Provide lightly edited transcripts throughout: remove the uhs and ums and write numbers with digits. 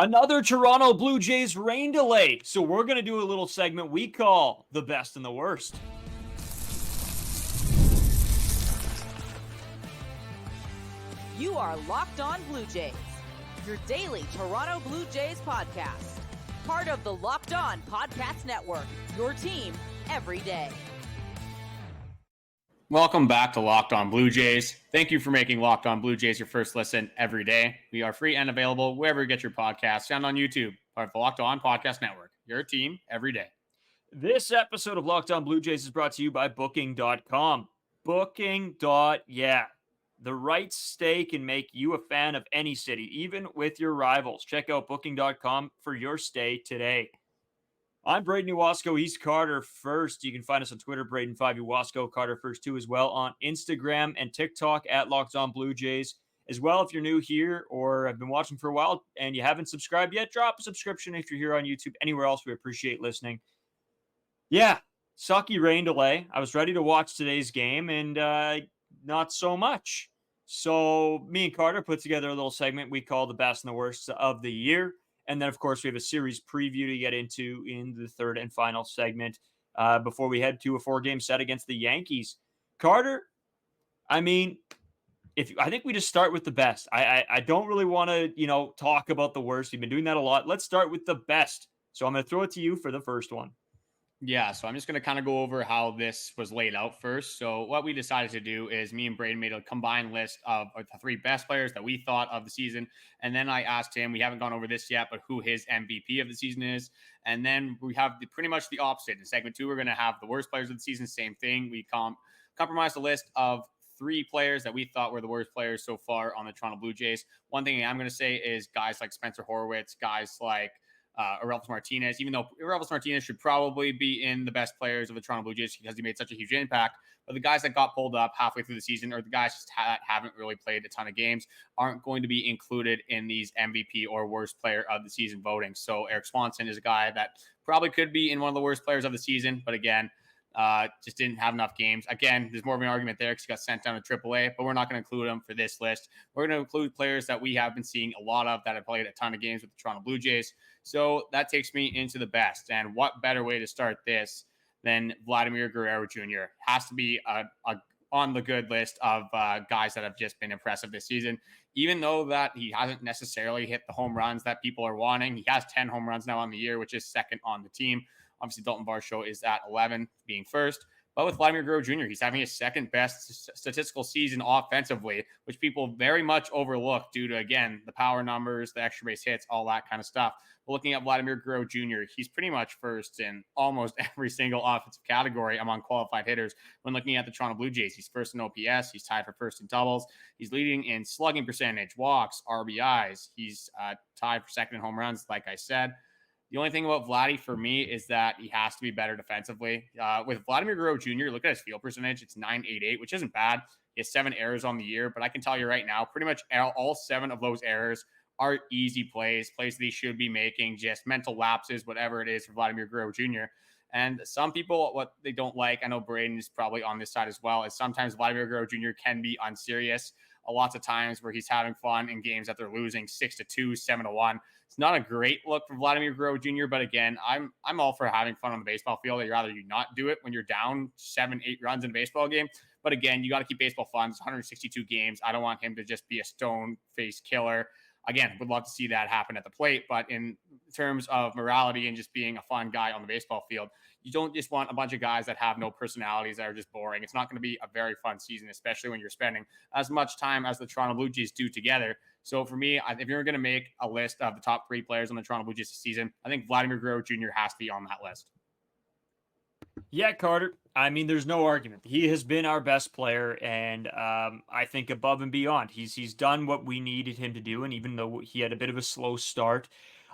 Another Toronto Blue Jays rain delay. So we're going to do a little segment we call the best and the worst. You are Locked On Blue Jays, your daily Toronto Blue Jays podcast. Part of the Locked On Podcast Network, your team every day. Welcome back to Locked On Blue Jays. Thank you for making Locked On Blue Jays your first listen every day. We are free and available wherever you get your podcasts and on YouTube, part of the Locked On Podcast Network, your team every day. This episode of Locked On Blue Jays is brought to you by Booking.com. Booking.yeah. The right stay can make you a fan of any city, even with your rivals. Check out Booking.com for your stay today. I'm Braden Uwasco. He's Carter First. You can find us on Twitter, Braden5 Uwasco, Carter First 2 as well, on Instagram and TikTok at Locked On Blue Jays. As well, if you're new here or have been watching for a while and you haven't subscribed yet, drop a subscription if you're here on YouTube. Anywhere else, we appreciate listening. Yeah, sucky rain delay. I was ready to watch today's game and not so much. So me and Carter put together a little segment we call the best and the worst of the year. And then, of course, we have a series preview to get into in the third and final segment before we head to a 4-game set against the Yankees. Carter, I mean, I think we just start with the best. I don't really want to, talk about the worst. We've been doing that a lot. Let's start with the best. So I'm going to throw it to you for the first one. Yeah, so I'm just going to kind of go over how this was laid out first. So what we decided to do is me and Braden made a combined list of the 3 best players that we thought of the season. And then I asked him, we haven't gone over this yet, but who his MVP of the season is. And then we have pretty much the opposite. In segment 2, we're going to have the worst players of the season. Same thing. We compromised a list of 3 players that we thought were the worst players so far on the Toronto Blue Jays. One thing I'm going to say is guys like Spencer Horwitz, guys like Orelvis Martinez, even though Orelvis Martinez should probably be in the best players of the Toronto Blue Jays because he made such a huge impact. But the guys that got pulled up halfway through the season, or the guys just haven't really played a ton of games, aren't going to be included in these MVP or worst player of the season voting. So Eric Swanson is a guy that probably could be in one of the worst players of the season, but again, just didn't have enough games. Again, there's more of an argument there because he got sent down to AAA, but we're not going to include him for this list. We're going to include players that we have been seeing a lot of that have played a ton of games with the Toronto Blue Jays. So that takes me into the best. And what better way to start this than Vladimir Guerrero Jr. Has to be on the good list of guys that have just been impressive this season. Even though that he hasn't necessarily hit the home runs that people are wanting, he has 10 home runs now on the year, which is second on the team. Obviously, Dalton Varsho is at 11, being first. But with Vladimir Guerrero Jr., he's having his second best statistical season offensively, which people very much overlook due to, again, the power numbers, the extra base hits, all that kind of stuff. But looking at Vladimir Guerrero Jr., he's pretty much first in almost every single offensive category among qualified hitters. When looking at the Toronto Blue Jays, he's first in OPS. He's tied for first in doubles. He's leading in slugging percentage, walks, RBIs. He's tied for second in home runs, like I said. The only thing about Vladdy for me is that he has to be better defensively. With Vladimir Guerrero Jr., look at his field percentage. It's .988, which isn't bad. He has 7 errors on the year, but I can tell you right now, pretty much all 7 of those errors are easy plays that he should be making, just mental lapses, whatever it is for Vladimir Guerrero Jr. And some people, what they don't like, I know Braden is probably on this side as well, is sometimes Vladimir Guerrero Jr. can be unserious. Lots of times where he's having fun in games that they're losing 6-2, 7-1. It's not a great look for Vladimir Guerrero Jr., but again, I'm all for having fun on the baseball field. I'd rather you not do it when you're down 7-8 runs in a baseball game. But again, you got to keep baseball fun. It's 162 games. I don't want him to just be a stone-faced killer. Again, would love to see that happen at the plate, but in terms of morality and just being a fun guy on the baseball field, you don't just want a bunch of guys that have no personalities that are just boring. It's not going to be a very fun season, especially when you're spending as much time as the Toronto Blue Jays do together. So for me, if you're going to make a list of the top 3 players on the Toronto Blue Jays this season, I think Vladimir Guerrero Jr. has to be on that list. Yeah, Carter. I mean, there's no argument. He has been our best player, and I think above and beyond. He's done what we needed him to do, and even though he had a bit of a slow start,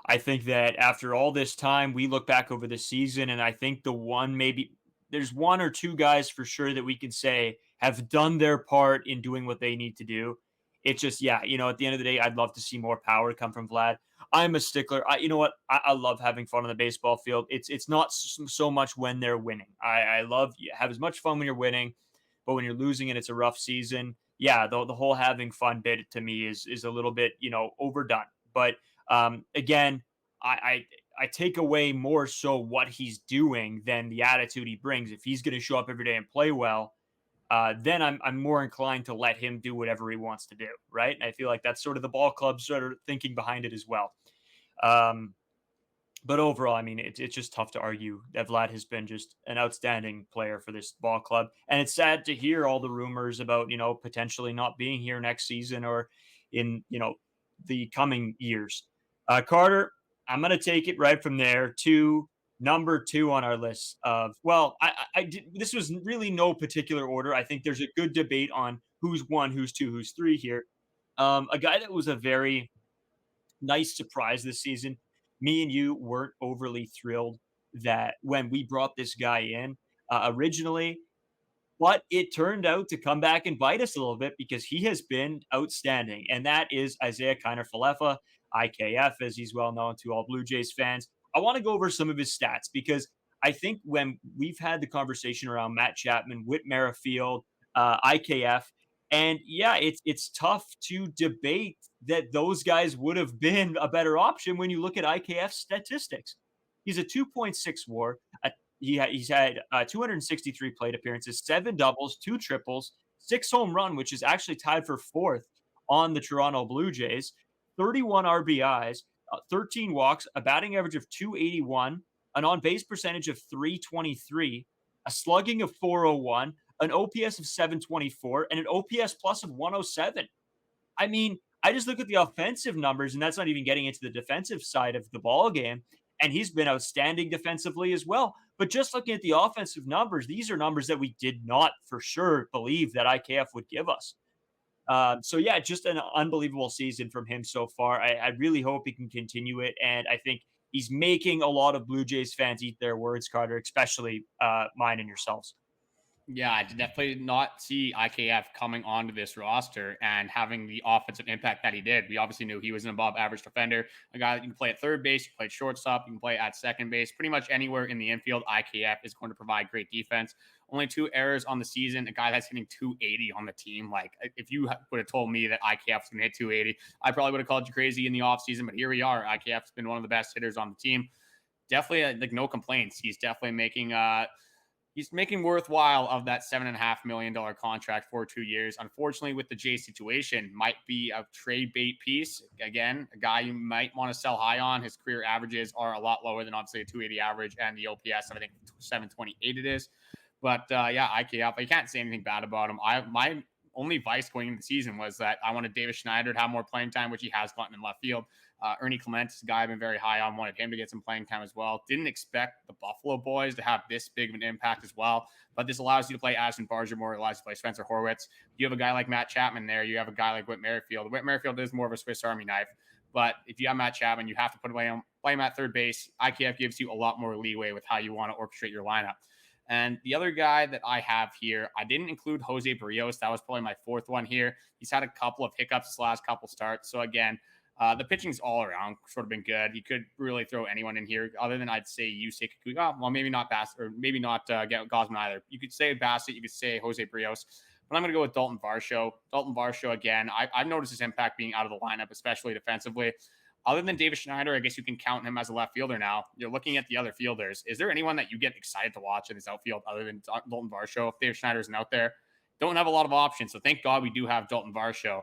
I think that after all this time, we look back over the season, and I think there's 1 or 2 guys for sure that we can say have done their part in doing what they need to do. It's just, at the end of the day, I'd love to see more power come from Vlad. I'm a stickler. I love having fun on the baseball field. It's not so much when they're winning. I love you have as much fun when you're winning, but when you're losing and it's a rough season, the whole having fun bit to me is a little bit, overdone. But Again, I take away more so what he's doing than the attitude he brings. If he's going to show up every day and play well, then I'm more inclined to let him do whatever he wants to do, right? And I feel like that's sort of the ball club sort of thinking behind it as well. Um, but overall, I mean, it's just tough to argue that Vlad has been just an outstanding player for this ball club. And it's sad to hear all the rumors about, potentially not being here next season or in, the coming years. Carter, I'm going to take it right from there to number 2 on our list of, well, this was really no particular order. I think there's a good debate on who's 1, who's 2, who's 3 here. A guy that was a very nice surprise this season. Me and you weren't overly thrilled that when we brought this guy in originally, but it turned out to come back and bite us a little bit because he has been outstanding, and that is Isaiah Kiner-Falefa, IKF, as he's well known to all Blue Jays fans. I want to go over some of his stats because I think when we've had the conversation around Matt Chapman, Whit Merrifield, IKF, and yeah, it's tough to debate that those guys would have been a better option when you look at IKF's statistics. He's a 2.6 WAR. He's had 263 plate appearances, 7 doubles, 2 triples, 6 home run, which is actually tied for 4th on the Toronto Blue Jays, 31 RBIs, 13 walks, a batting average of 281, an on-base percentage of 323, a slugging of 401, an OPS of 724, and an OPS plus of 107. I mean, I just look at the offensive numbers, and that's not even getting into the defensive side of the ball game. And he's been outstanding defensively as well. But just looking at the offensive numbers, these are numbers that we did not for sure believe that IKF would give us. So yeah, just an unbelievable season from him so far. I really hope he can continue it, and I think he's making a lot of Blue Jays fans eat their words, Carter, especially mine and yourselves. Yeah, I did definitely not see IKF coming onto this roster and having the offensive impact that he did. We obviously knew he was an above average defender, a guy that you can play at third base, you can play at shortstop, you can play at second base, pretty much anywhere in the infield. IKF is going to provide great defense. Only 2 errors on the season, a guy that's hitting 280 on the team. Like, if you would have told me that IKF was going to hit 280, I probably would have called you crazy in the offseason, but here we are. IKF's been one of the best hitters on the team. Definitely, like, no complaints. He's definitely making worthwhile of that $7.5 million contract for 2 years. Unfortunately, with the Jay situation, might be a trade bait piece. Again, a guy you might want to sell high on. His career averages are a lot lower than obviously a 280 average, and the OPS, I think 728 it is. But yeah, IKF, you can't say anything bad about him. My only vice going into the season was that I wanted Davis Schneider to have more playing time, which he has gotten in left field. Ernie Clement is a guy I've been very high on, wanted him to get some playing time as well. Didn't expect the Buffalo boys to have this big of an impact as well, but this allows you to play Addison Barger more, allows you to play Spencer Horwitz. You have a guy like Matt Chapman there. You have a guy like Whit Merrifield. Whit Merrifield is more of a Swiss Army knife, but if you have Matt Chapman, you have to play him at third base. IKF gives you a lot more leeway with how you want to orchestrate your lineup. And the other guy that I have here, I didn't include Jose Barrios. That was probably my 4th one here. He's had a couple of hiccups this last couple starts. So again, the pitching's all around sort of been good. He could really throw anyone in here other than I'd say Yusei Kikuchi. Well, maybe not Bassett, or maybe not Gosman either. You could say Bassett. You could say Jose Barrios. But I'm going to go with Dalton Varsho. Dalton Varsho, again, I've noticed his impact being out of the lineup, especially defensively. Other than David Schneider, I guess you can count him as a left fielder now. You're looking at the other fielders. Is there anyone that you get excited to watch in this outfield other than Dalton Varsho? If David Schneider isn't out there, don't have a lot of options. So thank God we do have Dalton Varsho.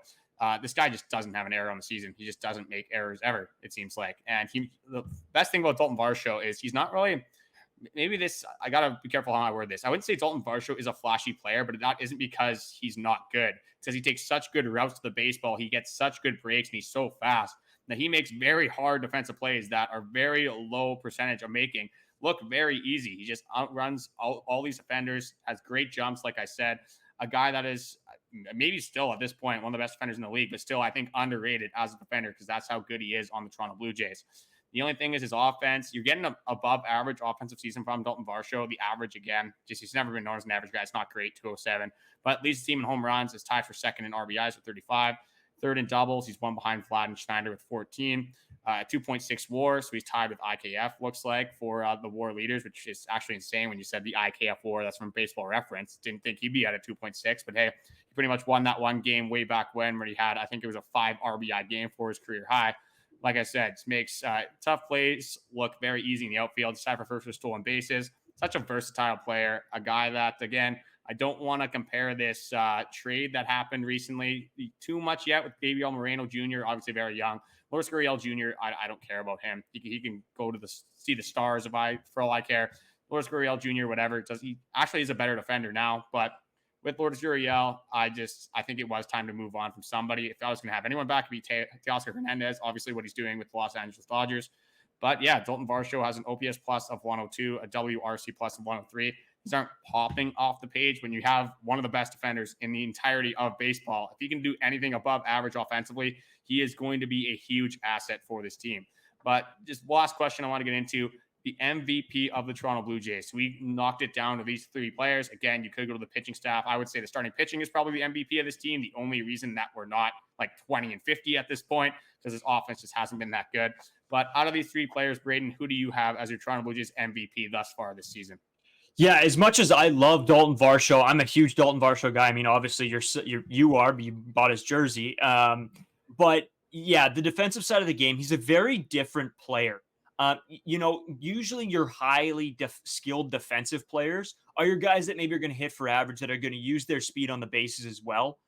This guy just doesn't have an error on the season. He just doesn't make errors ever, it seems like. And the best thing about Dalton Varsho is he's not really – maybe this – I got to be careful how I word this. I wouldn't say Dalton Varsho is a flashy player, but that isn't because he's not good. It's because he takes such good routes to the baseball. He gets such good breaks, and he's so fast that he makes very hard defensive plays that are very low percentage of making look very easy. He just outruns all these defenders, has great jumps, like I said. A guy that is maybe still at this point one of the best defenders in the league, but still I think underrated as a defender because that's how good he is on the Toronto Blue Jays. The only thing is his offense. You're getting an above average offensive season from Dalton Varsho. The average, again, just he's never been known as an average guy. It's not great, 207. But leads the team in home runs, is tied for second in RBIs with 35. Third in doubles, he's one behind Vlad and Schneider with 14. 2.6 WAR, so he's tied with IKF, looks like, for the WAR leaders, which is actually insane when you said the IKF WAR. That's from Baseball Reference. Didn't think he'd be at a 2.6, but hey, he pretty much won that one game way back when where he had, I think it was a 5 RBI game for his career high. like I said, makes tough plays look very easy in the outfield. It's tied for first with stolen bases. Such a versatile player, a guy that, again, I don't want to compare this trade that happened recently too much yet with Gabriel Moreno Jr., obviously very young. Lourdes Gurriel Jr., I don't care about him. He can go to see the stars for all I care. Lourdes Gurriel Jr., whatever. He actually is a better defender now, but with Lourdes Gurriel, I think it was time to move on from somebody. If I was going to have anyone back, it'd be Teoscar Hernandez, obviously what he's doing with the Los Angeles Dodgers. But yeah, Dalton Varsho has an OPS plus of 102, a WRC plus of 103. These aren't popping off the page when you have one of the best defenders in the entirety of baseball. If he can do anything above average offensively, he is going to be a huge asset for this team. But just last question I want to get into, the MVP of the Toronto Blue Jays. So we knocked it down to these three players. Again, you could go to the pitching staff. I would say the starting pitching is probably the MVP of this team. The only reason that we're not like 20 and 50 at this point, because this offense just hasn't been that good. But out of these three players, Braden, who do you have as your Toronto Blue Jays MVP thus far this season? Yeah, as much as I love Dalton Varsho, I'm a huge Dalton Varsho guy. I mean, obviously you are, but you bought his jersey. But yeah, the defensive side of the game, he's a very different player. Usually your highly skilled defensive players are your guys that maybe are going to hit for average, that are going to use their speed on the bases as well.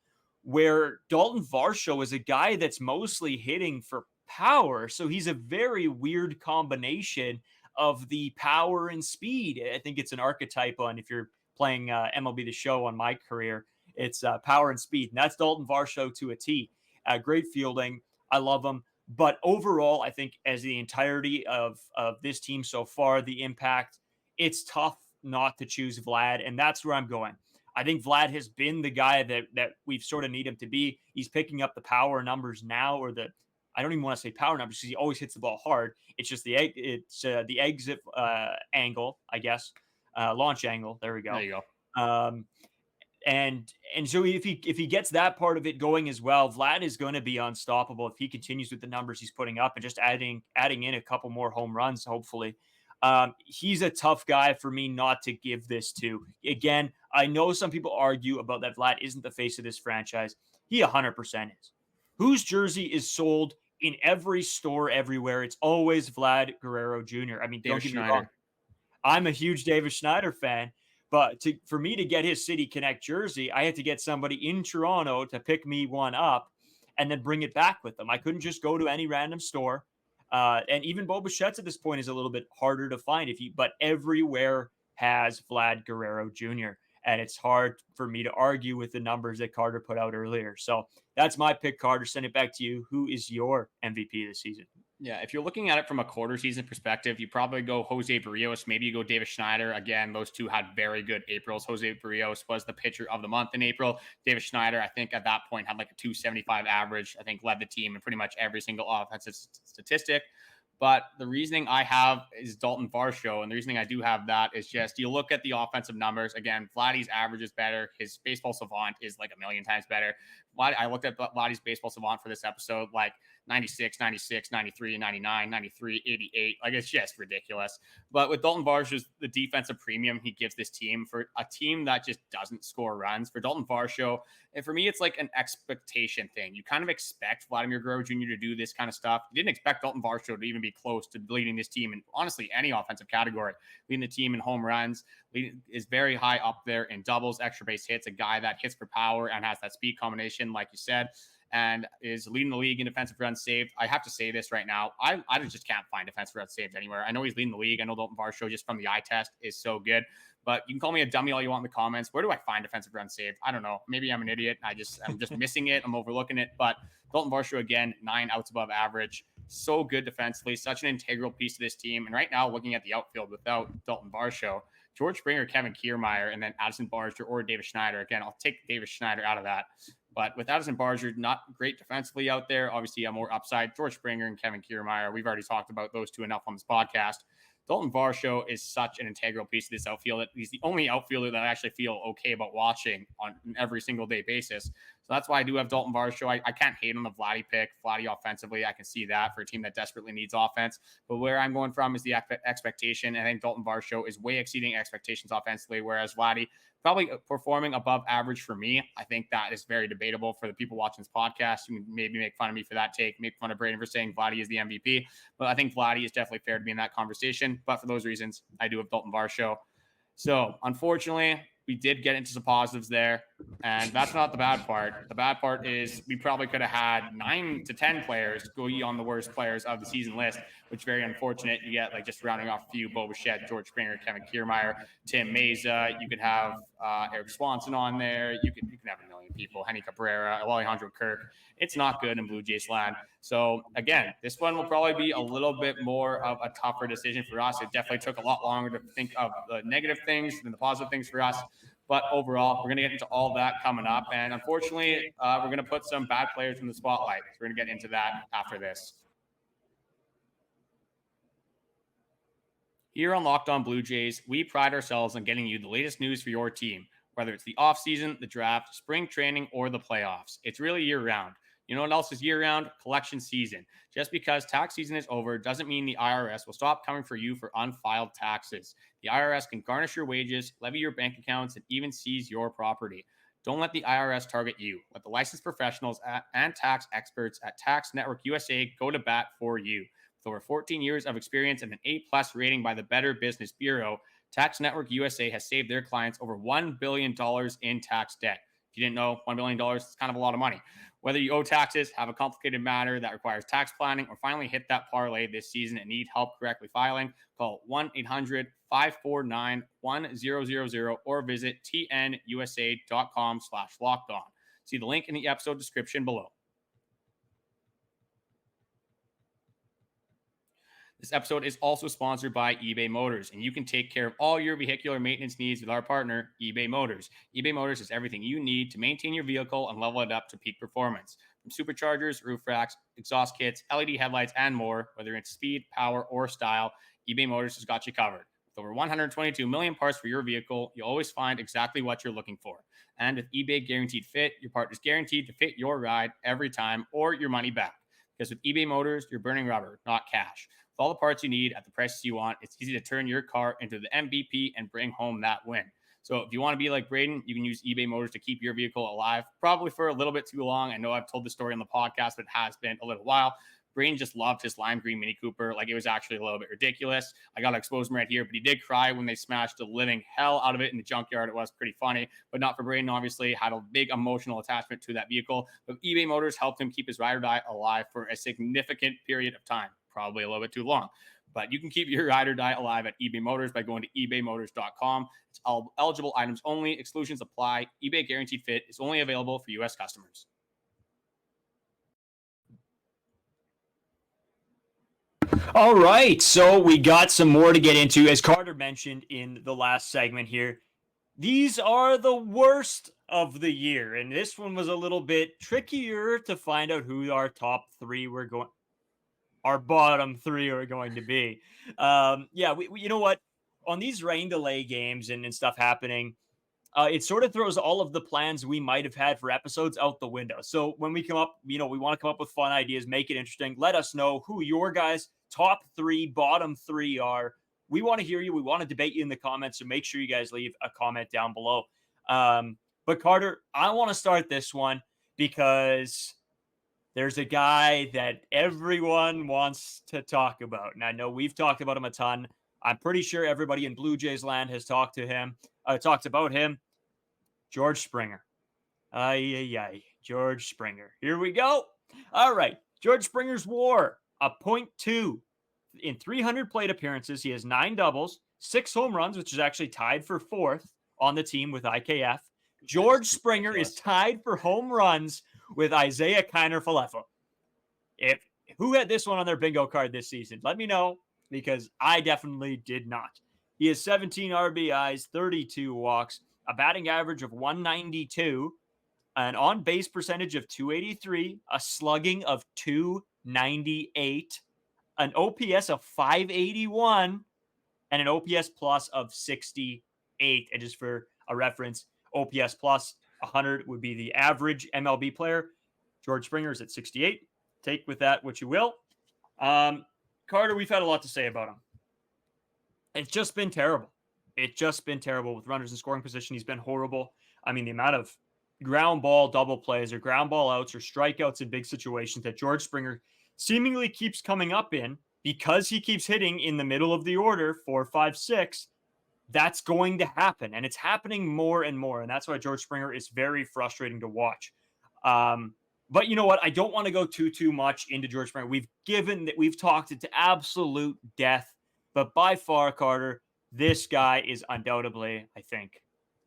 Where Dalton Varsho is a guy that's mostly hitting for power. So he's a very weird combination of the power and speed. I think it's an archetype on, if you're playing MLB The Show on my career, it's power and speed. And that's Dalton Varsho to a T. Great fielding. I love him. But overall, I think as the entirety of this team so far, the impact, it's tough not to choose Vlad. And that's where I'm going. I think Vlad has been the guy that we've sort of need him to be. He's picking up the power numbers now, or I don't even want to say power numbers because he always hits the ball hard. It's just the exit angle, I guess, launch angle. There we go. There you go. And so if he gets that part of it going as well, Vlad is going to be unstoppable if he continues with the numbers he's putting up and just adding in a couple more home runs, hopefully. He's a tough guy for me not to give this to. Again, I know some people argue about that Vlad isn't the face of this franchise. He 100% is. Whose jersey is sold in every store everywhere? It's always Vlad Guerrero Jr. I mean, don't get me wrong. I'm a huge David Schneider fan. But for me to get his City Connect jersey, I had to get somebody in Toronto to pick me one up and then bring it back with them. I couldn't just go to any random store. And even Bo Bichette's at this point is a little bit harder to find. But everywhere has Vlad Guerrero Jr. And it's hard for me to argue with the numbers that Carter put out earlier. So that's my pick, Carter. Send it back to you. Who is your MVP this season? Yeah, if you're looking at it from a quarter season perspective, you probably go Jose Barrios. Maybe you go David Schneider. Again, those two had very good Aprils. Jose Barrios was the pitcher of the month in April. David Schneider, I think at that point, had like a 275 average. I think led the team in pretty much every single offensive statistic. But the reasoning I have is Dalton Varsho. And the reasoning I do have that is just you look at the offensive numbers. Again, Vladdy's average is better. His baseball savant is like a million times better. I looked at Vladdy's baseball savant for this episode, like 96, 96, 93, 99, 93, 88. Like, it's just ridiculous. But with Dalton Varsho, the defensive premium he gives this team for a team that just doesn't score runs. For Dalton Varsho, and for me, it's like an expectation thing. You kind of expect Vladimir Guerrero Jr. to do this kind of stuff. You didn't expect Dalton Varsho to even be close to leading this team in, honestly, any offensive category. Leading the team in home runs, is very high up there in doubles, extra base hits, a guy that hits for power and has that speed combination, like you said, and is leading the league in defensive runs saved. I have to say this right now. I just can't find defensive runs saved anywhere. I know he's leading the league. I know Dalton Varsho, just from the eye test, is so good. But you can call me a dummy all you want in the comments. Where do I find defensive runs saved? I don't know. Maybe I'm an idiot. I'm just missing it. I'm overlooking it. But Dalton Varsho, again, 9 outs above average. So good defensively. Such an integral piece of this team. And right now, looking at the outfield without Dalton Varsho, George Springer, Kevin Kiermaier, and then Addison Barger or David Schneider. Again, I'll take David Schneider out of that. But with Addison Barger, not great defensively out there. Obviously, more upside. George Springer and Kevin Kiermaier, we've already talked about those two enough on this podcast. Dalton Varsho is such an integral piece of this outfield. He's the only outfielder that I actually feel okay about watching on an every single day basis. So that's why I do have Dalton Varsho. I can't hate on the Vladdy pick. Vladdy offensively, I can see that for a team that desperately needs offense. But where I'm going from is the expectation. I think Dalton Varsho is way exceeding expectations offensively, whereas Vladdy probably performing above average for me. I think that is very debatable for the people watching this podcast. You can maybe make fun of me for that take, make fun of Braden for saying Vladdy is the MVP. But I think Vladdy is definitely fair to be in that conversation. But for those reasons, I do have Dalton Varsho. So unfortunately, we did get into some positives there, and that's not the bad part. The bad part is we probably could have had 9 to 10 players go on the worst players of the season list, which is very unfortunate. You get like just rounding off a few: Bo Bichette, George Springer, Kevin Kiermaier, Tim Meza. You could have Eric Swanson on there. You can have a million people: Henny Cabrera, Alejandro Kirk. It's not good in Blue Jays land. So again, this one will probably be a little bit more of a tougher decision for us. It definitely took a lot longer to think of the negative things than the positive things for us. But overall, we're going to get into all that coming up. And unfortunately, we're going to put some bad players in the spotlight. So we're going to get into that after this. Here on Locked On Blue Jays, we pride ourselves on getting you the latest news for your team, whether it's the offseason, the draft, spring training, or the playoffs. It's really year-round. You know what else is year-round? Collection season. Just because tax season is over doesn't mean the IRS will stop coming for you for unfiled taxes. The IRS can garnish your wages, levy your bank accounts, and even seize your property. Don't let the IRS target you. Let the licensed professionals and tax experts at Tax Network USA go to bat for you. With over 14 years of experience and an A+ rating by the Better Business Bureau, Tax Network USA has saved their clients over $1 billion in tax debt. If you didn't know, $1 billion is kind of a lot of money. Whether you owe taxes, have a complicated matter that requires tax planning, or finally hit that parlay this season and need help correctly filing, call 1-800-549-1000 or visit tnusa.com/lockedon. See the link in the episode description below. This episode is also sponsored by eBay Motors, and you can take care of all your vehicular maintenance needs with our partner, eBay Motors. eBay Motors is everything you need to maintain your vehicle and level it up to peak performance. From superchargers, roof racks, exhaust kits, LED headlights, and more, whether it's speed, power, or style, eBay Motors has got you covered. With over 122 million parts for your vehicle, you'll always find exactly what you're looking for. And with eBay Guaranteed Fit, your part is guaranteed to fit your ride every time or your money back. Because with eBay Motors, you're burning rubber, not cash. With all the parts you need at the prices you want, it's easy to turn your car into the MVP and bring home that win. So if you want to be like Braden, you can use eBay Motors to keep your vehicle alive, probably for a little bit too long. I know I've told the story on the podcast, but it has been a little while. Braden just loved his lime green Mini Cooper. Like, it was actually a little bit ridiculous. I got to expose him right here, but he did cry when they smashed the living hell out of it in the junkyard. It was pretty funny, but not for Braden, obviously. Had a big emotional attachment to that vehicle. But eBay Motors helped him keep his ride or die alive for a significant period of time, probably a little bit too long. But you can keep your ride or die alive at eBay Motors by going to ebaymotors.com. It's all eligible items only. Exclusions apply. eBay Guaranteed Fit is only available for U.S. customers. All right, so we got some more to get into. As Carter mentioned in the last segment here, these are the worst of the year, and this one was a little bit trickier to find out who our top three were going. Our bottom three are going to be. We you know what? On these rain delay games and stuff happening, it sort of throws all of the plans we might have had for episodes out the window. So when we come up, we want to come up with fun ideas, make it interesting. Let us know who your guys' top three, bottom three are. We want to hear you. We want to debate you in the comments. So make sure you guys leave a comment down below. But Carter, I want to start this one because there's a guy that everyone wants to talk about. And I know we've talked about him a ton. I'm pretty sure everybody in Blue Jays land has talked about him. George Springer. George Springer. Here we go. All right. George Springer's WAR, a .2 in 300 plate appearances. He has 9 doubles, 6 home runs, which is actually tied for 4th on the team with IKF. George Springer is tied for home runs with Isaiah Kiner-Falefa. Who had this one on their bingo card this season? Let me know, because I definitely did not. He has 17 RBIs, 32 walks, a batting average of 192, an on-base percentage of 283, a slugging of 298, an OPS of 581, and an OPS plus of 68. And just for a reference, OPS plus 100 would be the average MLB player. George Springer is at 68. Take with that what you will. Carter, we've had a lot to say about him. It's just been terrible. It's just been terrible with runners in scoring position. He's been horrible. I mean, the amount of ground ball double plays or ground ball outs or strikeouts in big situations that George Springer seemingly keeps coming up in because he keeps hitting in the middle of the order, 4, 5, 6. That's going to happen. And it's happening more and more. And that's why George Springer is very frustrating to watch. But you know what? I don't want to go too much into George Springer. We've talked it to absolute death. But by far, Carter, this guy is undoubtedly, I think,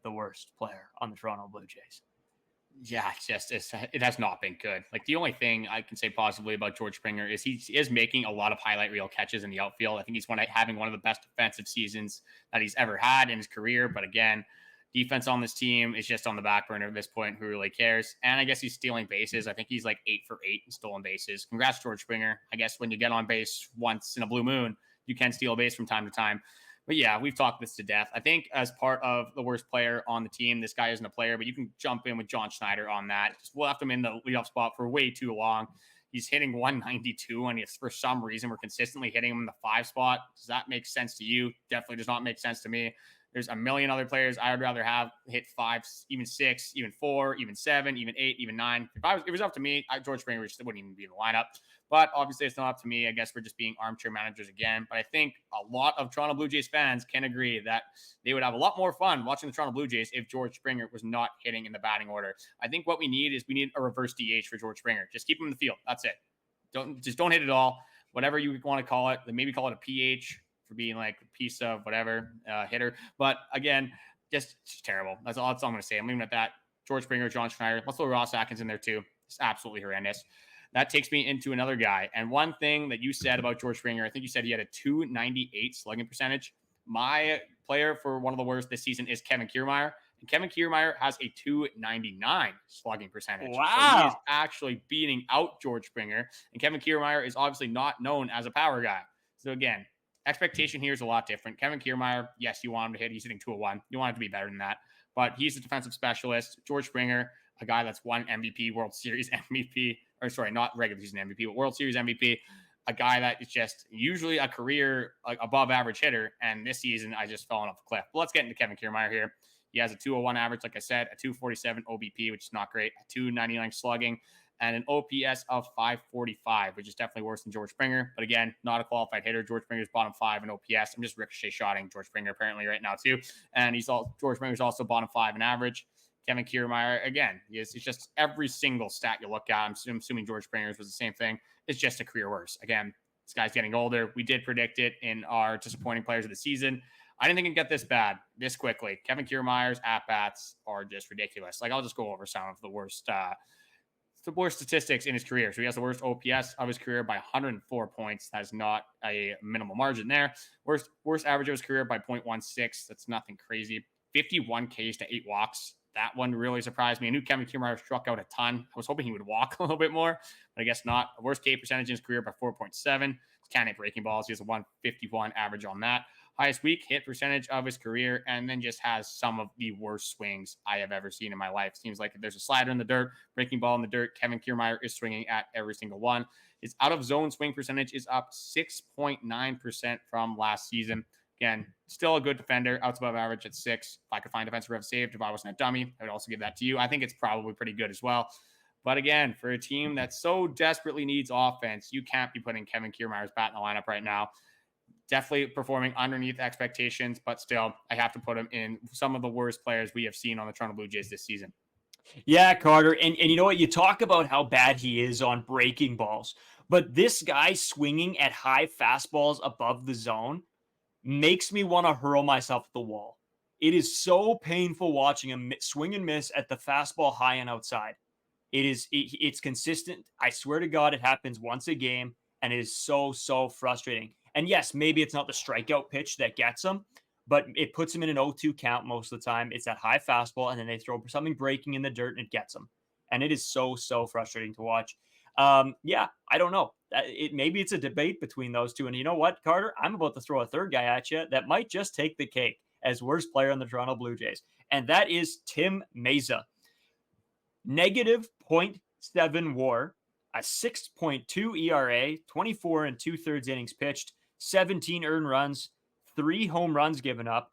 the worst player on the Toronto Blue Jays. Yeah, it has not been good. Like, the only thing I can say positively about George Springer is he is making a lot of highlight reel catches in the outfield. I think he's having one of the best defensive seasons that he's ever had in his career. But again, defense on this team is just on the back burner at this point. Who really cares? And I guess he's stealing bases. I think he's like 8 for 8 in stolen bases. Congrats, George Springer. I guess when you get on base once in a blue moon, you can steal a base from time to time. But yeah, we've talked this to death. I think as part of the worst player on the team, this guy isn't a player, but you can jump in with John Schneider on that. We'll have him in the leadoff spot for way too long. He's hitting 192, and if for some reason we're consistently hitting him in the 5 spot. Does that make sense to you? Definitely does not make sense to me. There's a million other players I would rather have hit 5, even 6, even 4, even 7, even 8, even 9. If it was up to me, George Springer wouldn't even be in the lineup. But obviously, it's not up to me. I guess we're just being armchair managers again. But I think a lot of Toronto Blue Jays fans can agree that they would have a lot more fun watching the Toronto Blue Jays if George Springer was not hitting in the batting order. I think what we need is a reverse DH for George Springer. Just keep him in the field. That's it. Don't hit it all. Whatever you want to call it. Maybe call it a PH for being like a piece of whatever hitter. But again, just terrible. That's all I'm going to say. I'm leaving it at that. George Springer, John Schneider. Let's throw Ross Atkins in there too. It's absolutely horrendous. That takes me into another guy. And one thing that you said about George Springer, I think you said he had a 298 slugging percentage. My player for one of the worst this season is Kevin Kiermaier. And Kevin Kiermaier has a 299 slugging percentage. Wow. So he is actually beating out George Springer. And Kevin Kiermaier is obviously not known as a power guy. So again, expectation here is a lot different. Kevin Kiermaier, yes, you want him to hit. He's hitting 201. You want him to be better than that. But he's a defensive specialist. George Springer, a guy that's won MVP, World Series MVP, or sorry, not regular season MVP, but World Series MVP, a guy that is just usually a career above average hitter. And this season, I just fell off a cliff. But let's get into Kevin Kiermaier here. He has a 201 average, like I said, a 247 OBP, which is not great, a 299 slugging, and an OPS of 545, which is definitely worse than George Springer. But again, not a qualified hitter. George Springer's bottom 5 in OPS. I'm just ricochet shotting George Springer apparently right now too. And George Springer's also bottom 5 in average. Kevin Kiermaier, again, it's just every single stat you look at. I'm assuming George Springer's was the same thing. It's just a career worse. Again, this guy's getting older. We did predict it in our disappointing players of the season. I didn't think it'd get this bad this quickly. Kevin Kiermaier's at-bats are just ridiculous. I'll just go over some of the worst statistics in his career. So he has the worst OPS of his career by 104 points. That is not a minimal margin there. Worst average of his career by 0.16. That's nothing crazy. 51 Ks to 8 walks. That one really surprised me. I knew Kevin Kiermaier struck out a ton. I was hoping he would walk a little bit more, but I guess not. Worst K percentage in his career by 4.7. He can't hit breaking balls. He has a 151 average on that. Highest weak hit percentage of his career, and then just has some of the worst swings I have ever seen in my life. Seems like if there's a slider in the dirt, breaking ball in the dirt, Kevin Kiermaier is swinging at every single one. His out-of-zone swing percentage is up 6.9% from last season. Again, still a good defender, outs above average at 6. If I could find defensive rev saved, if I wasn't a dummy, I would also give that to you. I think it's probably pretty good as well. But again, for a team that so desperately needs offense, you can't be putting Kevin Kiermaier's bat in the lineup right now. Definitely performing underneath expectations, but still, I have to put him in some of the worst players we have seen on the Toronto Blue Jays this season. Yeah, Carter. And you know what? You talk about how bad he is on breaking balls, but this guy swinging at high fastballs above the zone makes me want to hurl myself at the wall. It is so painful watching him swing and miss at the fastball high and outside. It's consistent. I swear to God, it happens once a game, and it is so frustrating. And yes, maybe it's not the strikeout pitch that gets him, but it puts him in an 0-2 count most of the time. It's that high fastball, and then they throw something breaking in the dirt, and it gets him. And it is so frustrating to watch. Yeah, I don't know. maybe it's a debate between those two. And you know what, Carter? I'm about to throw a third guy at you that might just take the cake as worst player on the Toronto Blue Jays, and that is Tim Meza. Negative 0.7 WAR, a 6.2 ERA, 24 and 2/3 innings pitched, 17 earned runs, 3 home runs given up.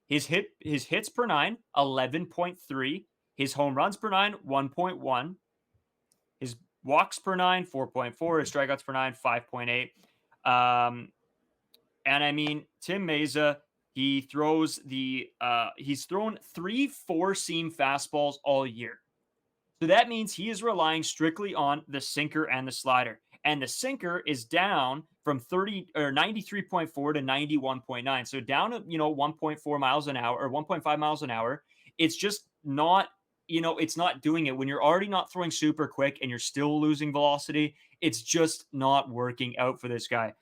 His hits per nine, 11.3. His home runs per nine, 1.1. His walks per nine, 4.4. His strikeouts per nine, 5.8. And I mean, Tim Meza, he's thrown 3 4-seam fastballs all year. So that means he is relying strictly on the sinker and the slider. And the sinker is down from 93.4 to 91.9. So down, 1.4 miles an hour or 1.5 miles an hour. It's just not, it's not doing it when you're already not throwing super quick and you're still losing velocity. It's just not working out for this guy.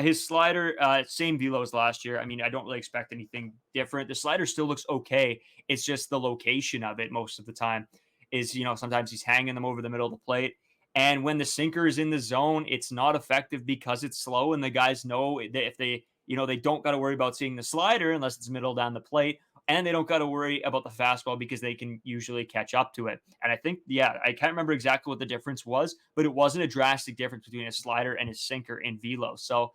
His slider, same velo as last year. I mean, I don't really expect anything different. The slider still looks okay. It's just the location of it most of the time is, sometimes he's hanging them over the middle of the plate. And when the sinker is in the zone, it's not effective because it's slow. And the guys know that if they don't got to worry about seeing the slider unless it's middle down the plate. And they don't got to worry about the fastball because they can usually catch up to it. And I think, I can't remember exactly what the difference was, but it wasn't a drastic difference between his slider and his sinker in velo. So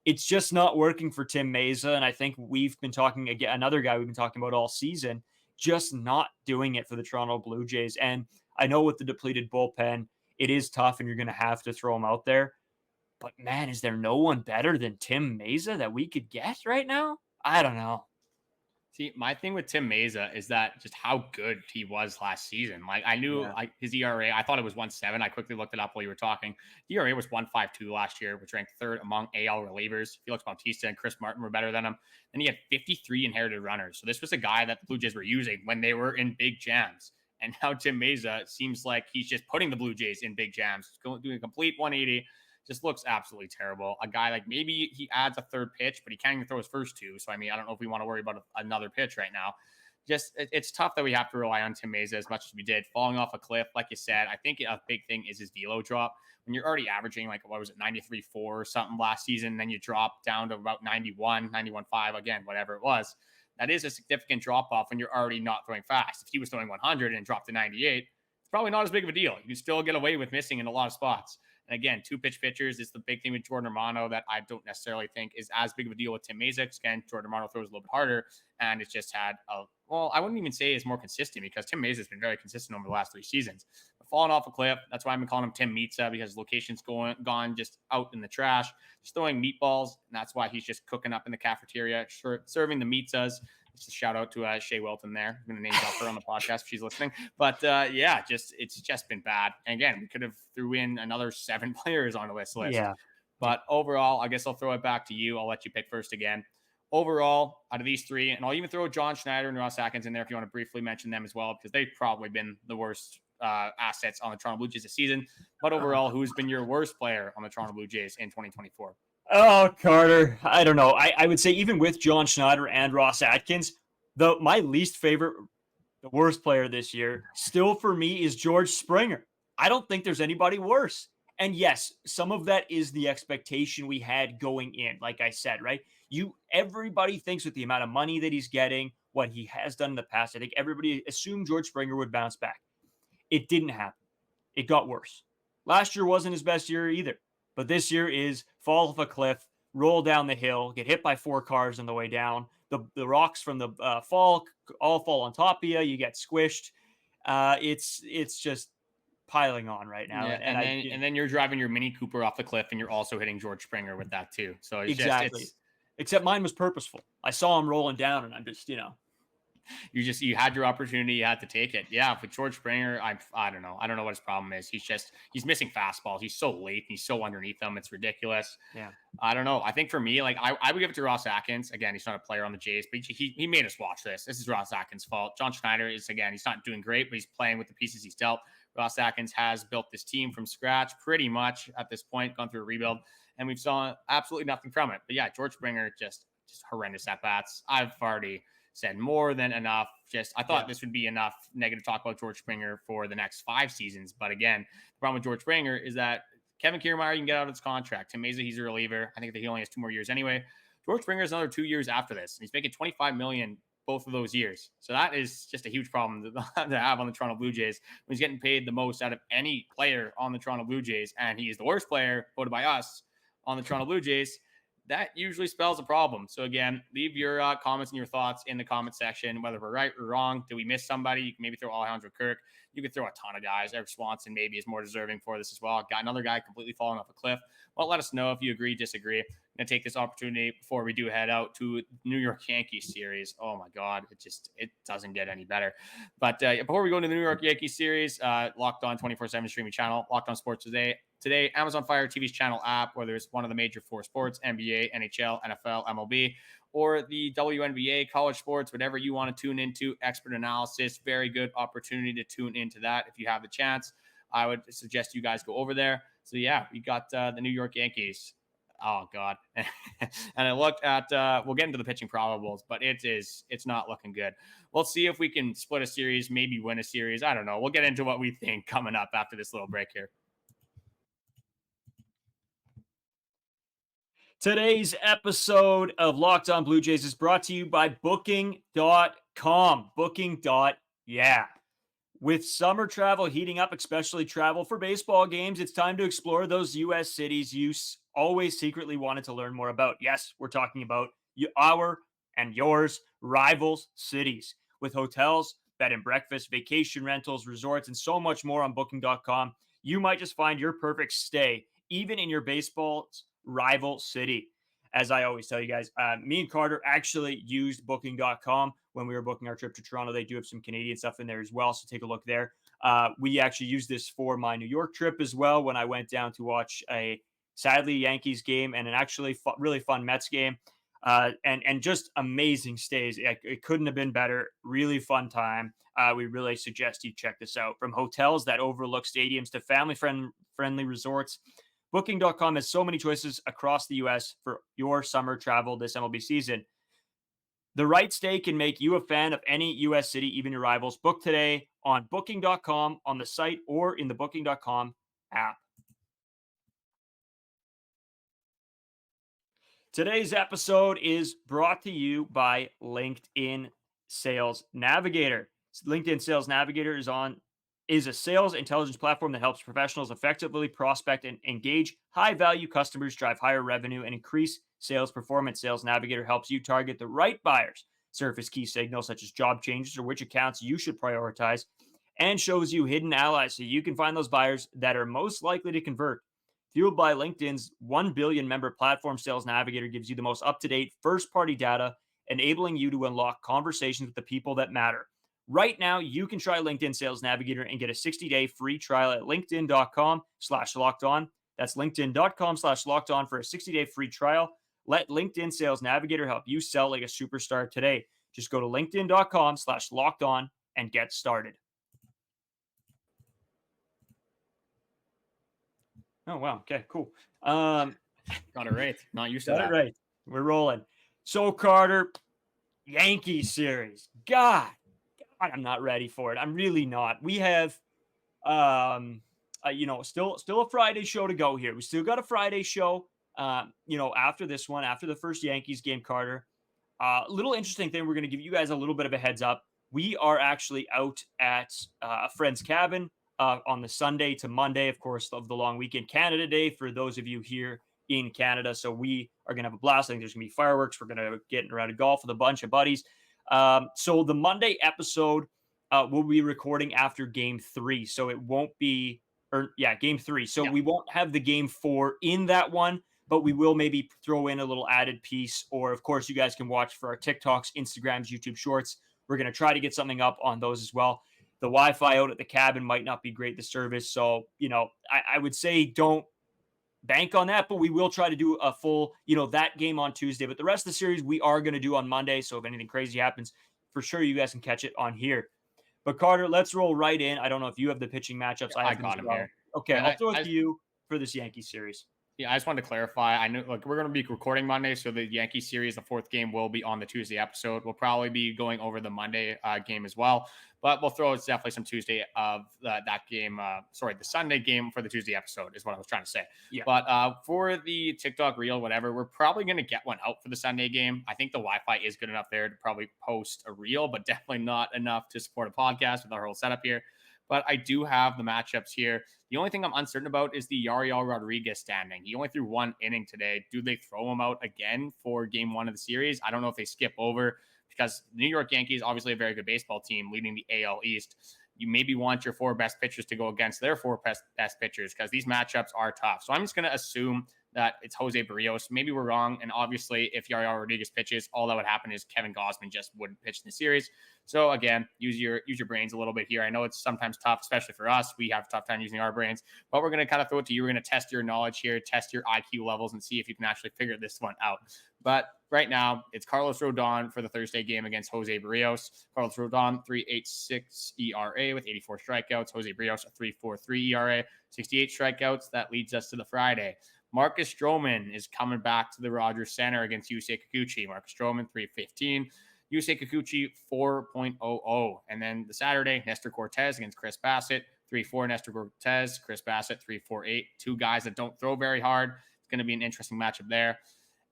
it's just not working for Tim Meza. And I think we've been talking again, another guy we've been talking about all season, just not doing it for the Toronto Blue Jays. And I know with the depleted bullpen, it is tough and you're going to have to throw him out there. But man, is there no one better than Tim Meza that we could get right now? I don't know. See, my thing with Tim Meza is that just how good he was last season. Like I knew his ERA, I thought it was 1.7. I quickly looked it up while you were talking. The ERA was 1.52 last year, which ranked 3rd among AL relievers. Felix Bautista and Chris Martin were better than him. And he had 53 inherited runners. So this was a guy that the Blue Jays were using when they were in big jams. And now Tim Meza seems like he's just putting the Blue Jays in big jams, doing a complete 180. Just looks absolutely terrible. A guy like maybe he adds a third pitch, but he can't even throw his first 2. So, I mean, I don't know if we want to worry about another pitch right now. Just it's tough that we have to rely on Tim Meza as much as we did. Falling off a cliff, like you said, I think a big thing is his velo drop. When you're already averaging 93.4 or something last season, then you drop down to about 91, 91.5, again, whatever it was. That is a significant drop off when you're already not throwing fast. If he was throwing 100 and dropped to 98, it's probably not as big of a deal. You can still get away with missing in a lot of spots. And again, 2-pitch pitchers is the big thing with Jordan Romano that I don't necessarily think is as big of a deal with Tim Meza. Again, Jordan Romano throws a little bit harder, and it's just had I wouldn't even say it's more consistent because Tim Meza has been very consistent over the last 3 seasons. But falling off a cliff, that's why I've been calling him Tim Meatza because his location's gone just out in the trash, just throwing meatballs, and that's why he's just cooking up in the cafeteria, serving the meatzas. Just a shout out to Shea Wilton there. I'm going to name drop her on the podcast if she's listening. But it's just been bad. And again, we could have threw in another 7 players on the list. Yeah. But overall, I guess I'll throw it back to you. I'll let you pick first again. Overall, out of these 3, and I'll even throw John Schneider and Ross Atkins in there if you want to briefly mention them as well, because they've probably been the worst assets on the Toronto Blue Jays this season. But overall, who's been your worst player on the Toronto Blue Jays in 2024? Oh, Carter, I don't know. I would say even with John Schneider and Ross Atkins, my least favorite, the worst player this year, still for me is George Springer. I don't think there's anybody worse. And yes, some of that is the expectation we had going in. Like I said, right? Everybody thinks with the amount of money that he's getting, what he has done in the past, I think everybody assumed George Springer would bounce back. It didn't happen. It got worse. Last year wasn't his best year either. But this year is fall off a cliff, roll down the hill, get hit by 4 cars on the way down. The rocks from the fall all fall on top of you. You get squished. It's just piling on right now. Yeah, and then you're driving your Mini Cooper off the cliff, and you're also hitting George Springer with that too. So exactly. Except mine was purposeful. I saw him rolling down, and I'm just you had your opportunity, you had to take it. Yeah, with George Springer, I don't know what his problem is. He's missing fastballs. He's so late. He's so underneath them. It's ridiculous. Yeah, I don't know. I think for me, I would give it to Ross Atkins. Again, he's not a player on the Jays, but he made us watch this. This is Ross Atkins' fault. John Schneider he's not doing great, but he's playing with the pieces he's dealt. Ross Atkins has built this team from scratch pretty much at this point, gone through a rebuild, and we've saw absolutely nothing from it. But yeah, George Springer just horrendous at bats. I've already said more than enough. I thought this would be enough negative talk about George Springer for the next 5 seasons. But again, the problem with George Springer is that Kevin Kiermaier, you can get out of his contract. Tim Mesa, he's a reliever. I think that he only has 2 more years anyway. George Springer is another 2 years after this. And he's making $25 million both of those years. So that is just a huge problem to have on the Toronto Blue Jays when he's getting paid the most out of any player on the Toronto Blue Jays. And he is the worst player voted by us on the Toronto Blue Jays. That usually spells a problem. So again, leave your comments and your thoughts in the comment section, whether we're right or wrong. Did we miss somebody? You can maybe throw Alejandro Kirk. You could throw a ton of guys. Eric Swanson maybe is more deserving for this as well. Got another guy completely falling off a cliff. Well, let us know if you agree, disagree. I'm going to take this opportunity before we do head out to New York Yankees series. Oh my God, it doesn't get any better. But before we go into the New York Yankees series, Locked On 24/7 streaming channel, Locked On Sports Today, Amazon Fire TV's channel app, whether it's one of the major 4 sports, NBA, NHL, NFL, MLB, or the WNBA, college sports, whatever you want to tune into, expert analysis, very good opportunity to tune into that if you have the chance. I would suggest you guys go over there. So yeah, we got the New York Yankees. Oh God. And I looked at, we'll get into the pitching probables, but it's not looking good. We'll see if we can split a series, maybe win a series. I don't know. We'll get into what we think coming up after this little break here. Today's episode of Locked On Blue Jays is brought to you by Booking.com. Yeah. With summer travel heating up, especially travel for baseball games, it's time to explore those U.S. cities you always secretly wanted to learn more about. Yes, we're talking about our and yours rivals cities. With hotels, bed and breakfast, vacation rentals, resorts, and so much more on Booking.com, you might just find your perfect stay, even in your baseball's rival city. As I always tell you guys, me and Carter actually used Booking.com when we were booking our trip to Toronto. They do have some Canadian stuff in there as well, so take a look there. We actually used this for my New York trip as well when I went down to watch a sadly Yankees game and an actually really fun Mets game, and just amazing stays. It couldn't have been better. Really fun time. We really suggest you check this out. From hotels that overlook stadiums to family-friendly resorts, Booking.com has so many choices across the U.S. for your summer travel this MLB season. The right stay can make you a fan of any U.S. city, even your rivals. Book today on Booking.com, on the site, or in the Booking.com app. Today's episode is brought to you by LinkedIn Sales Navigator. LinkedIn Sales Navigator is a sales intelligence platform that helps professionals effectively prospect and engage high-value customers, drive higher revenue, and increase sales performance. Sales Navigator helps you target the right buyers, surface key signals such as job changes or which accounts you should prioritize, and shows you hidden allies so you can find those buyers that are most likely to convert. Fueled by LinkedIn's 1 billion member platform, Sales Navigator gives you the most up-to-date first-party data, enabling you to unlock conversations with the people that matter. Right now, you can try LinkedIn Sales Navigator and get a 60-day free trial at linkedin.com/lockedon. That's linkedin.com/lockedon for a 60-day free trial. Let LinkedIn Sales Navigator help you sell like a superstar today. Just go to linkedin.com/lockedon and get started. Oh, wow. Okay, cool. Got it right. Not used to that. Got it right. We're rolling. So, Carter, Yankees series. God, I'm not ready for it. I'm really not. We have, still a Friday show to go here. We still got a Friday show, after this one, after the first Yankees game, Carter. Little interesting thing. We're going to give you guys a little bit of a heads up. We are actually out at a friend's cabin on the Sunday to Monday, of course, of the long weekend, Canada Day, for those of you here in Canada. So we are going to have a blast. I think there's going to be fireworks. We're going to get around a golf with a bunch of buddies. So the Monday episode we'll be recording after Game 3. So it won't be, Game 3. So we won't have the Game 4 in that one, but we will maybe throw in a little added piece. Or, of course, you guys can watch for our TikToks, Instagrams, YouTube Shorts. We're going to try to get something up on those as well. The Wi-Fi out at the cabin might not be great, the service. So, I would say don't bank on that, but we will try to do a full, that game on Tuesday. But the rest of the series we are going to do on Monday. So if anything crazy happens, for sure you guys can catch it on here. But Carter, let's roll right in. I don't know if you have the pitching matchups. I got him here. Okay, I'll throw it to you for this Yankee series. Yeah, I just wanted to clarify. I know, like, we're going to be recording Monday, so the Yankee series, the fourth game, will be on the Tuesday episode. We'll probably be going over the Monday game as well, but we'll throw definitely some Tuesday of that game. The Sunday game for the Tuesday episode is what I was trying to say. Yeah. But for the TikTok reel, whatever, we're probably going to get one out for the Sunday game. I think the Wi-Fi is good enough there to probably post a reel, but definitely not enough to support a podcast with our whole setup here. But I do have the matchups here. The only thing I'm uncertain about is the Yariel Rodriguez standing. He only threw one inning today. Do they throw him out again for game one of the series? I don't know if they skip over, because the New York Yankees, obviously a very good baseball team leading the AL East. You maybe want your four best pitchers to go against their four best pitchers, because these matchups are tough. So I'm just going to assume that it's Jose Barrios. Maybe we're wrong. And obviously, if Yariel Rodriguez pitches, all that would happen is Kevin Gausman just wouldn't pitch in the series. So again, use your brains a little bit here. I know it's sometimes tough, especially for us. We have a tough time using our brains, but we're going to kind of throw it to you. We're going to test your knowledge here, test your IQ levels, and see if you can actually figure this one out. But right now, it's Carlos Rodon for the Thursday game against Jose Barrios. Carlos Rodon, 3.86 ERA with 84 strikeouts. Jose Barrios, a 3.43 ERA, 68 strikeouts. That leads us to the Friday. Marcus Stroman is coming back to the Rogers Center against Yusei Kikuchi. Marcus Stroman, 3.15. Yusei Kikuchi, 4.00. And then the Saturday, Nestor Cortez against Chris Bassett, 3.4 Nestor Cortez, Chris Bassett, 3.48. Two guys that don't throw very hard. It's going to be an interesting matchup there.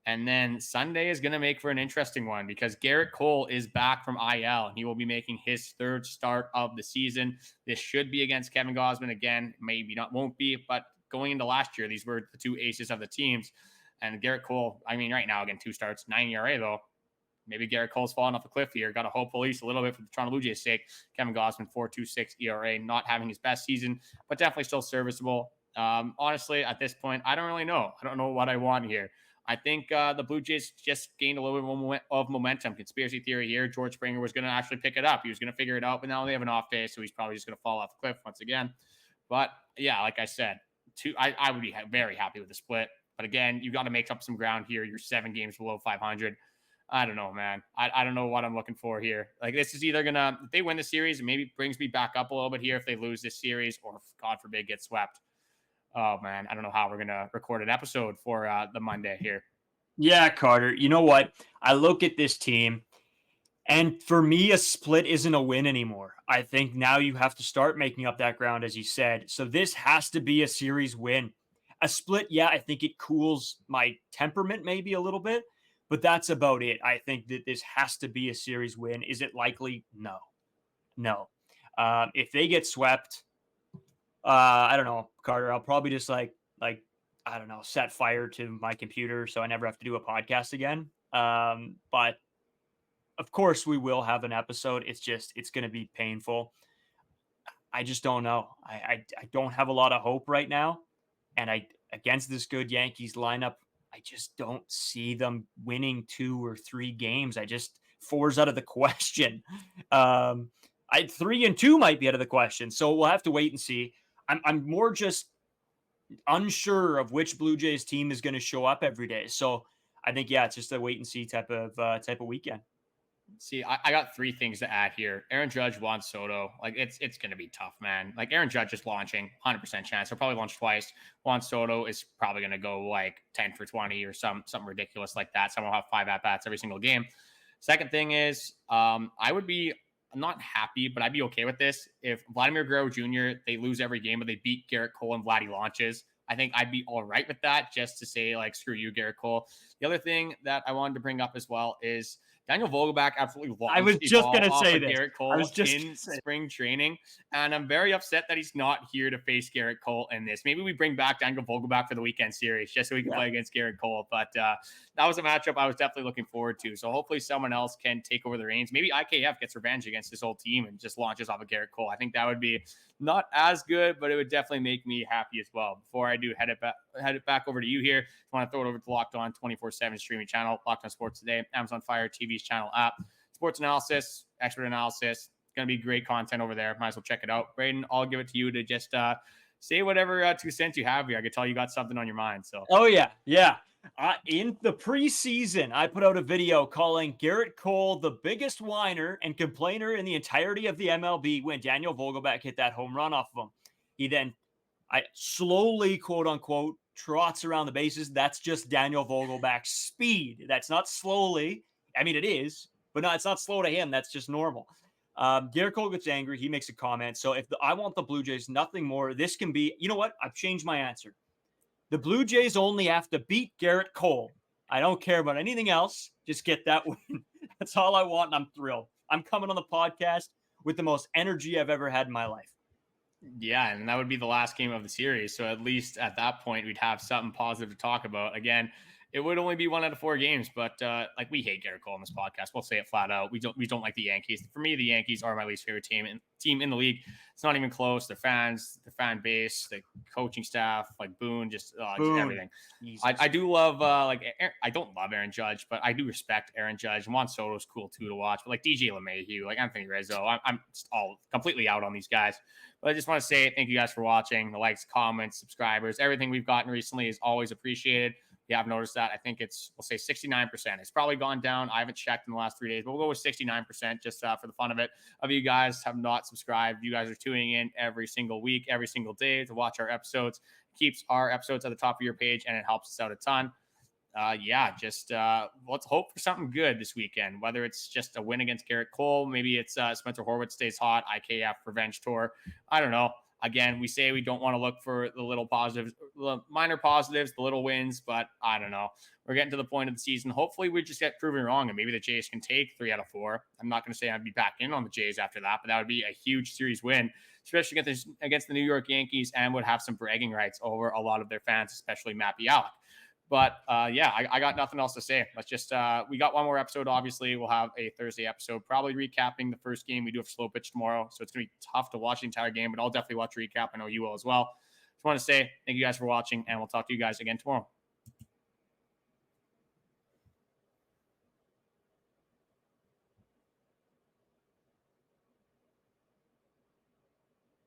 And then Sunday is going to make for an interesting one, because Garrett Cole is back from IL. He will be making his third start of the season. This should be against Kevin Gausman again. Maybe not, won't be, but going into last year, these were the two aces of the teams. And Garrett Cole, I mean, right now, again, 2 starts, 9 ERA though. Maybe Garrett Cole's falling off a cliff here. Got to hope at least a little bit for the Toronto Blue Jays' sake. Kevin Gausman, 4.26 ERA, not having his best season, but definitely still serviceable. Honestly, at this point, I don't really know. I don't know what I want here. I think the Blue Jays just gained a little bit of momentum. Conspiracy theory here. George Springer was going to actually pick it up. He was going to figure it out, but now they have an off day, so he's probably just going to fall off the cliff once again. But yeah, like I said, I would be very happy with the split. But again, you got to make up some ground here. You're 7 games below 500. I don't know, man. I don't know what I'm looking for here. Like, this is either gonna, if they win the series, it maybe brings me back up a little bit here. If they lose this series, or if, God forbid, get swept. Oh man, I don't know how we're gonna record an episode for the Monday here. Yeah, Carter. You know what? I look at this team, and for me, a split isn't a win anymore. I think now you have to start making up that ground, as you said. So this has to be a series win. A split, yeah, I think it cools my temperament maybe a little bit, but that's about it. I think that this has to be a series win. Is it likely? No. If they get swept, I don't know, Carter. I'll probably just like I don't know, set fire to my computer so I never have to do a podcast again. But of course we will have an episode. It's going to be painful. I just don't know. I don't have a lot of hope right now, and against this good Yankees lineup, I just don't see them winning 2 or 3 games. 4's out of the question. 3 and 2 might be out of the question. So we'll have to wait and see. I'm more just unsure of which Blue Jays team is going to show up every day. So I think, yeah, it's just a wait and see type of weekend. See, I got 3 things to add here. Aaron Judge, Juan Soto. Like, it's going to be tough, man. Like, Aaron Judge is launching, 100% chance. He'll probably launch twice. Juan Soto is probably going to go like 10 for 20 or something ridiculous like that. Someone will have 5 at-bats every single game. Second thing is, I would be not happy, but I'd be okay with this if Vladimir Guerrero Jr., they lose every game, but they beat Garrett Cole and Vladdy launches. I think I'd be all right with that, just to say, like, screw you, Garrett Cole. The other thing that I wanted to bring up as well is Daniel Vogelbach absolutely launched. I was just going to say this. Garrett Cole in spring training, and I'm very upset that he's not here to face Garrett Cole in this. Maybe we bring back Daniel Vogelbach for the weekend series just so we can play against Garrett Cole. But that was a matchup I was definitely looking forward to. So hopefully someone else can take over the reins. Maybe IKF gets revenge against this old team and just launches off of Garrett Cole. I think that would be not as good, but it would definitely make me happy as well. Before I do head it back over to you here, I want to throw it over to Locked On 24/7 streaming channel, Locked On Sports Today, Amazon Fire TV's channel app, sports analysis, expert analysis. It's going to be great content over there. Might as well check it out. Braden, I'll give it to you to just say whatever 2 cents you have here. I can tell you got something on your mind. So. Oh yeah. In the preseason, I put out a video calling Garrett Cole the biggest whiner and complainer in the entirety of the MLB when Daniel Vogelbach hit that home run off of him. He then, I slowly, quote unquote, trots around the bases. That's just Daniel Vogelback's speed. That's not slowly. I mean, it is, but no, it's not slow to him. That's just normal. Garrett Cole gets angry. He makes a comment. So if I want the Blue Jays, nothing more. This can be, you know what? I've changed my answer. The Blue Jays only have to beat Garrett Cole. I don't care about anything else. Just get that win. That's all I want, and I'm thrilled. I'm coming on the podcast with the most energy I've ever had in my life. Yeah, and that would be the last game of the series. So at least at that point, we'd have something positive to talk about. Again, it would only be 1 out of 4 games, but like, we hate Garrett Cole in this podcast. We'll say it flat out. We don't like the Yankees. For me, the Yankees are my least favorite team in the league. It's not even close. Their fans, their fan base, the coaching staff, like Boone, just everything. I do love I don't love Aaron Judge, but I do respect Aaron Judge. Juan Soto's cool too to watch, but like DJ LeMahieu, like Anthony Rizzo, I'm just all completely out on these guys. But I just want to say thank you guys for watching. The likes, comments, subscribers, everything we've gotten recently is always appreciated. You have noticed that. I think we'll say 69%. It's probably gone down. I haven't checked in the last 3 days, but we'll go with 69% just for the fun of it. Of you guys have not subscribed. You guys are tuning in every single week, every single day to watch our episodes. It keeps our episodes at the top of your page, and it helps us out a ton. Let's hope for something good this weekend, whether it's just a win against Garrett Cole. Maybe it's Spencer Horwitz stays hot, IKF revenge tour. I don't know. Again, we say we don't want to look for the little positives, the minor positives, the little wins, but I don't know. We're getting to the point of the season. Hopefully we just get proven wrong and maybe the Jays can take 3 out of 4. I'm not going to say I'd be back in on the Jays after that, but that would be a huge series win, especially against the New York Yankees, and would have some bragging rights over a lot of their fans, especially Matt Bialik. But I got nothing else to say. Let's just we got one more episode. Obviously, we'll have a Thursday episode, probably recapping the first game. We do have slow pitch tomorrow, so it's gonna be tough to watch the entire game. But I'll definitely watch a recap. I know you will as well. Just want to say thank you guys for watching, and we'll talk to you guys again tomorrow.